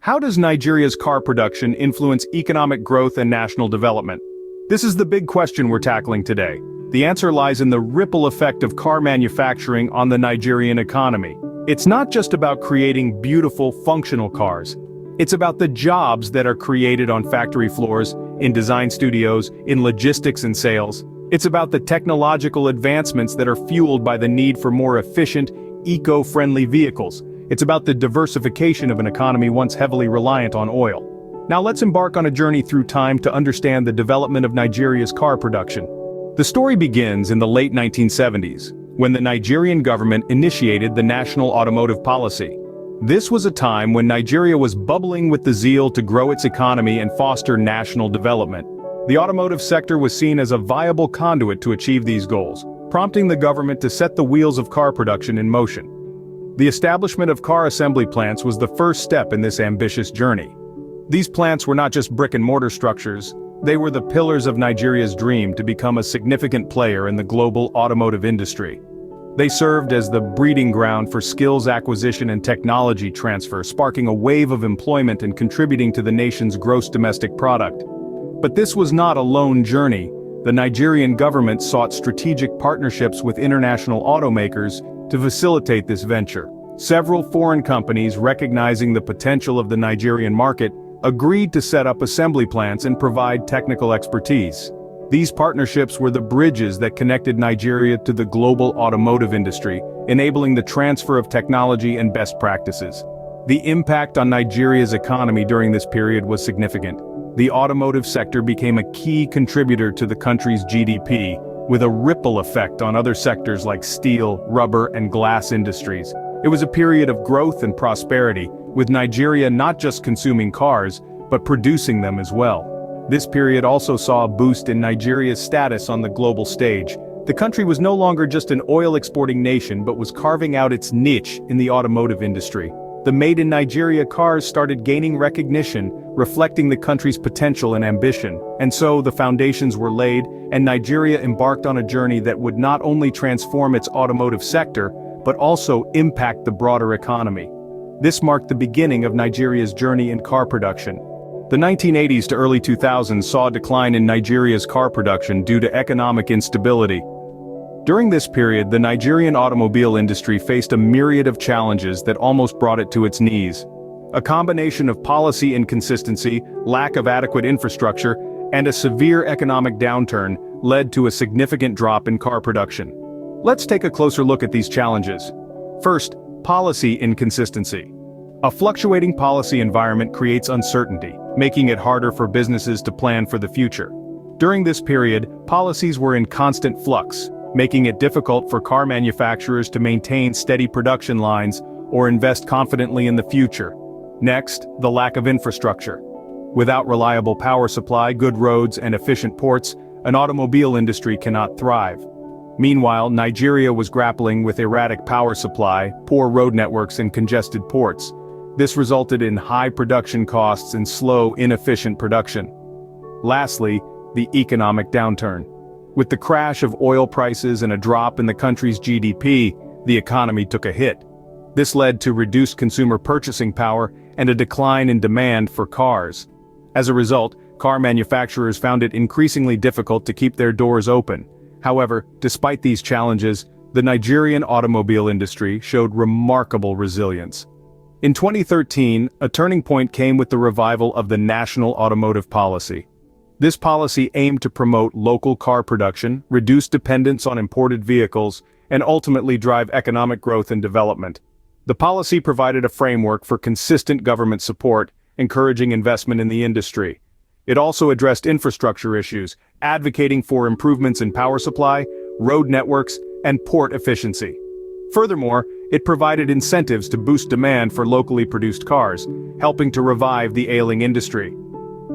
How does Nigeria's car production influence economic growth and national development? This is the big question we're tackling today. The answer lies in the ripple effect of car manufacturing on the Nigerian economy. It's not just about creating beautiful, functional cars. It's about the jobs that are created on factory floors, in design studios, in logistics and sales. It's about the technological advancements that are fueled by the need for more efficient, eco-friendly vehicles. It's about the diversification of an economy once heavily reliant on oil. Now let's embark on a journey through time to understand the development of Nigeria's car production. The story begins in the late 1970s, when the Nigerian government initiated the National Automotive Policy. This was a time when Nigeria was bubbling with the zeal to grow its economy and foster national development. The automotive sector was seen as a viable conduit to achieve these goals, prompting the government to set the wheels of car production in motion. The establishment of car assembly plants was the first step in this ambitious journey. These plants were not just brick-and-mortar structures, they were the pillars of Nigeria's dream to become a significant player in the global automotive industry. They served as the breeding ground for skills acquisition and technology transfer, sparking a wave of employment and contributing to the nation's gross domestic product. But this was not a lone journey. The Nigerian government sought strategic partnerships with international automakers to facilitate this venture. Several foreign companies, recognizing the potential of the Nigerian market, agreed to set up assembly plants and provide technical expertise. These partnerships were the bridges that connected Nigeria to the global automotive industry, enabling the transfer of technology and best practices. The impact on Nigeria's economy during this period was significant. The automotive sector became a key contributor to the country's GDP, with a ripple effect on other sectors like steel, rubber, and glass industries. It was a period of growth and prosperity, with Nigeria not just consuming cars, but producing them as well. This period also saw a boost in Nigeria's status on the global stage. The country was no longer just an oil-exporting nation but was carving out its niche in the automotive industry. The Made in Nigeria cars started gaining recognition, reflecting the country's potential and ambition. And so the foundations were laid, and Nigeria embarked on a journey that would not only transform its automotive sector, but also impact the broader economy. This marked the beginning of Nigeria's journey in car production. The 1980s to early 2000s saw a decline in Nigeria's car production due to economic instability. During this period, the Nigerian automobile industry faced a myriad of challenges that almost brought it to its knees. A combination of policy inconsistency, lack of adequate infrastructure, and a severe economic downturn led to a significant drop in car production. Let's take a closer look at these challenges. First, policy inconsistency. A fluctuating policy environment creates uncertainty, making it harder for businesses to plan for the future. During this period, policies were in constant flux, making it difficult for car manufacturers to maintain steady production lines or invest confidently in the future. Next, the lack of infrastructure. Without reliable power supply, good roads, and efficient ports, an automobile industry cannot thrive. Meanwhile, Nigeria was grappling with erratic power supply, poor road networks, and congested ports. This resulted in high production costs and slow, inefficient production. Lastly, the economic downturn. With the crash of oil prices and a drop in the country's GDP, the economy took a hit. This led to reduced consumer purchasing power and a decline in demand for cars. As a result, car manufacturers found it increasingly difficult to keep their doors open. However, despite these challenges, the Nigerian automobile industry showed remarkable resilience. In 2013, a turning point came with the revival of the National Automotive Policy. This policy aimed to promote local car production, reduce dependence on imported vehicles, and ultimately drive economic growth and development. The policy provided a framework for consistent government support, encouraging investment in the industry. It also addressed infrastructure issues, advocating for improvements in power supply, road networks, and port efficiency. Furthermore, it provided incentives to boost demand for locally produced cars, helping to revive the ailing industry.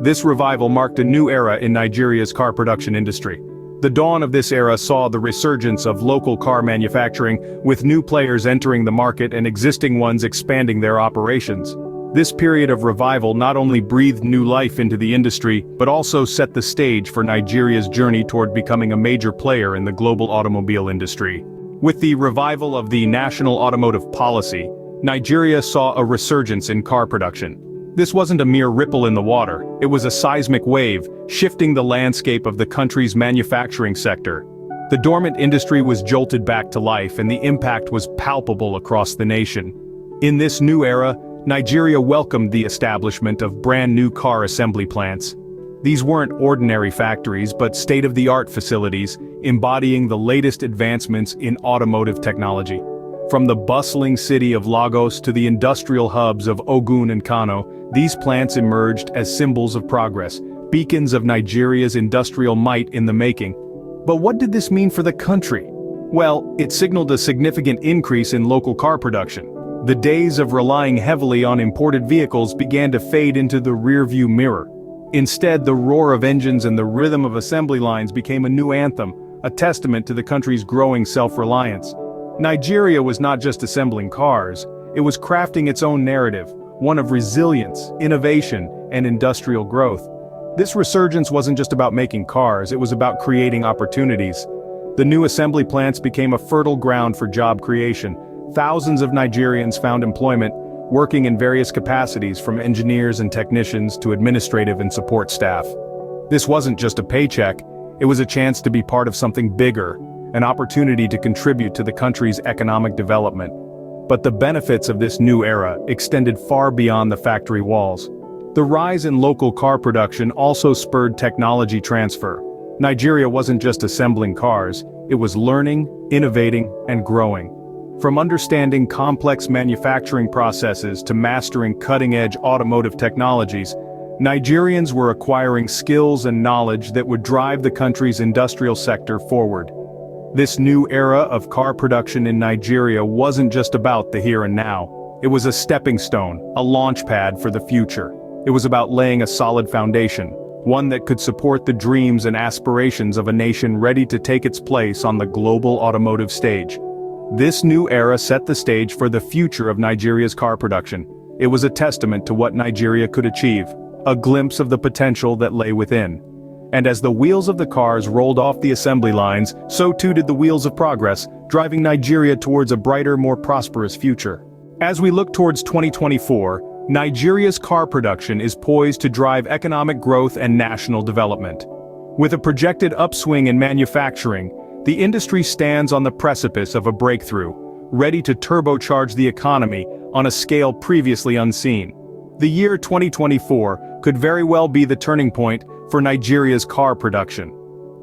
This revival marked a new era in Nigeria's car production industry. The dawn of this era saw the resurgence of local car manufacturing, with new players entering the market and existing ones expanding their operations. This period of revival not only breathed new life into the industry, but also set the stage for Nigeria's journey toward becoming a major player in the global automobile industry. With the revival of the National Automotive Policy, Nigeria saw a resurgence in car production. This wasn't a mere ripple in the water, it was a seismic wave, shifting the landscape of the country's manufacturing sector. The dormant industry was jolted back to life and the impact was palpable across the nation. In this new era, Nigeria welcomed the establishment of brand new car assembly plants. These weren't ordinary factories but state-of-the-art facilities, embodying the latest advancements in automotive technology. From the bustling city of Lagos to the industrial hubs of Ogun and Kano, these plants emerged as symbols of progress, beacons of Nigeria's industrial might in the making. But what did this mean for the country? Well, it signaled a significant increase in local car production. The days of relying heavily on imported vehicles began to fade into the rearview mirror. Instead, the roar of engines and the rhythm of assembly lines became a new anthem, a testament to the country's growing self-reliance. Nigeria was not just assembling cars, it was crafting its own narrative, one of resilience, innovation, and industrial growth. This resurgence wasn't just about making cars, it was about creating opportunities. The new assembly plants became a fertile ground for job creation. Thousands of Nigerians found employment, working in various capacities from engineers and technicians to administrative and support staff. This wasn't just a paycheck, it was a chance to be part of something bigger, an opportunity to contribute to the country's economic development. But the benefits of this new era extended far beyond the factory walls. The rise in local car production also spurred technology transfer. Nigeria wasn't just assembling cars, it was learning, innovating, and growing. From understanding complex manufacturing processes to mastering cutting-edge automotive technologies, Nigerians were acquiring skills and knowledge that would drive the country's industrial sector forward. This new era of car production in Nigeria wasn't just about the here and now. It was a stepping stone, a launch pad for the future. It was about laying a solid foundation, one that could support the dreams and aspirations of a nation ready to take its place on the global automotive stage. This new era set the stage for the future of Nigeria's car production. It was a testament to what Nigeria could achieve, a glimpse of the potential that lay within. And as the wheels of the cars rolled off the assembly lines, so too did the wheels of progress, driving Nigeria towards a brighter, more prosperous future. As we look towards 2024, Nigeria's car production is poised to drive economic growth and national development. With a projected upswing in manufacturing, the industry stands on the precipice of a breakthrough, ready to turbocharge the economy on a scale previously unseen. The year 2024 could very well be the turning point for Nigeria's car production.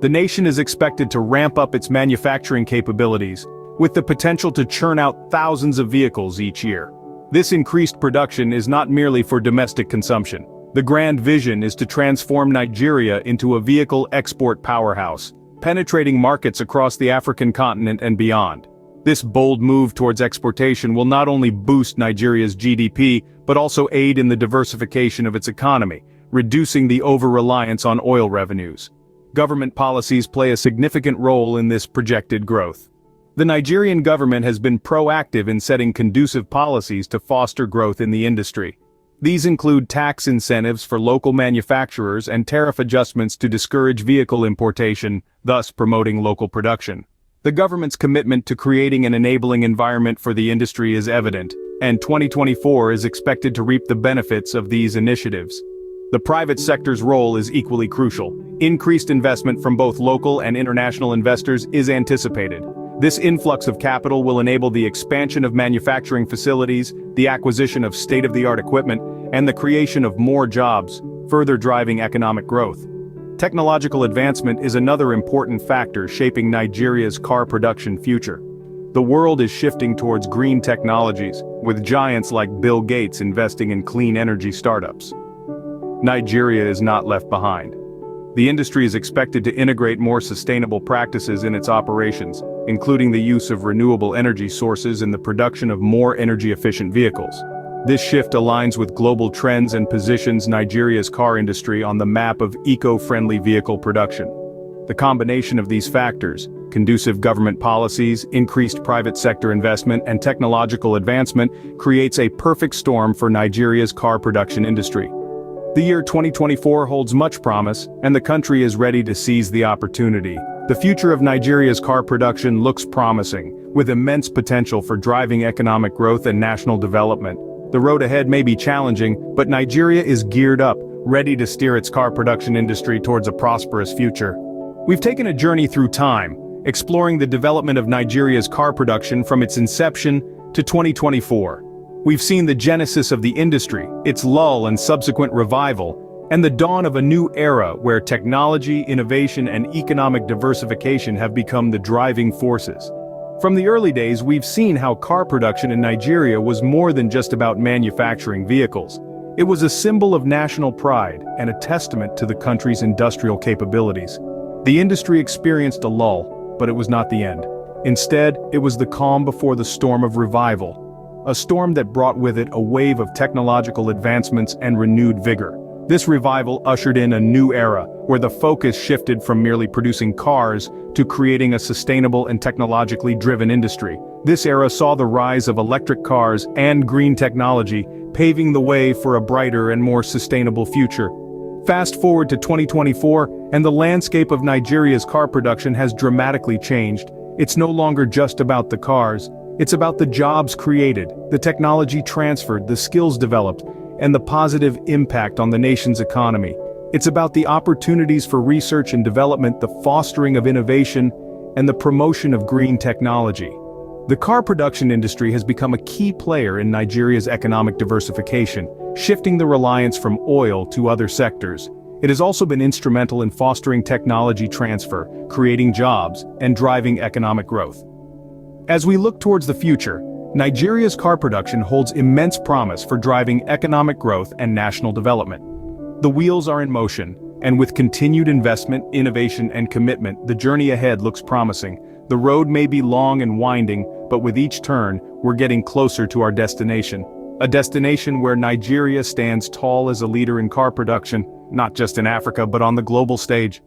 The nation is expected to ramp up its manufacturing capabilities, with the potential to churn out thousands of vehicles each year. This increased production is not merely for domestic consumption. The grand vision is to transform Nigeria into a vehicle export powerhouse, penetrating markets across the African continent and beyond. This bold move towards exportation will not only boost Nigeria's GDP, but also aid in the diversification of its economy, reducing the over-reliance on oil revenues. Government policies play a significant role in this projected growth. The Nigerian government has been proactive in setting conducive policies to foster growth in the industry. These include tax incentives for local manufacturers and tariff adjustments to discourage vehicle importation, thus promoting local production. The government's commitment to creating an enabling environment for the industry is evident, and 2024 is expected to reap the benefits of these initiatives. The private sector's role is equally crucial. Increased investment from both local and international investors is anticipated. This influx of capital will enable the expansion of manufacturing facilities, the acquisition of state-of-the-art equipment, and the creation of more jobs, further driving economic growth. Technological advancement is another important factor shaping Nigeria's car production future. The world is shifting towards green technologies, with giants like Bill Gates investing in clean energy startups. Nigeria is not left behind. The industry is expected to integrate more sustainable practices in its operations, including the use of renewable energy sources in the production of more energy-efficient vehicles. This shift aligns with global trends and positions Nigeria's car industry on the map of eco-friendly vehicle production. The combination of these factors, conducive government policies, increased private sector investment, and technological advancement, creates a perfect storm for Nigeria's car production industry. The year 2024 holds much promise, and the country is ready to seize the opportunity. The future of Nigeria's car production looks promising, with immense potential for driving economic growth and national development. The road ahead may be challenging, but Nigeria is geared up, ready to steer its car production industry towards a prosperous future. We've taken a journey through time, exploring the development of Nigeria's car production from its inception to 2024. We've seen the genesis of the industry, its lull and subsequent revival, and the dawn of a new era where technology, innovation, and economic diversification have become the driving forces. From the early days, we've seen how car production in Nigeria was more than just about manufacturing vehicles. It was a symbol of national pride and a testament to the country's industrial capabilities. The industry experienced a lull, but it was not the end. Instead, it was the calm before the storm of revival. A storm that brought with it a wave of technological advancements and renewed vigor. This revival ushered in a new era, where the focus shifted from merely producing cars to creating a sustainable and technologically driven industry. This era saw the rise of electric cars and green technology, paving the way for a brighter and more sustainable future. Fast forward to 2024, and the landscape of Nigeria's car production has dramatically changed. It's no longer just about the cars. It's about the jobs created, the technology transferred, the skills developed, and the positive impact on the nation's economy. It's about the opportunities for research and development, the fostering of innovation, and the promotion of green technology. The car production industry has become a key player in Nigeria's economic diversification, shifting the reliance from oil to other sectors. It has also been instrumental in fostering technology transfer, creating jobs, and driving economic growth. As we look towards the future, Nigeria's car production holds immense promise for driving economic growth and national development. The wheels are in motion, and with continued investment, innovation, and commitment, the journey ahead looks promising. The road may be long and winding, but with each turn, we're getting closer to our destination. A destination where Nigeria stands tall as a leader in car production, not just in Africa but on the global stage.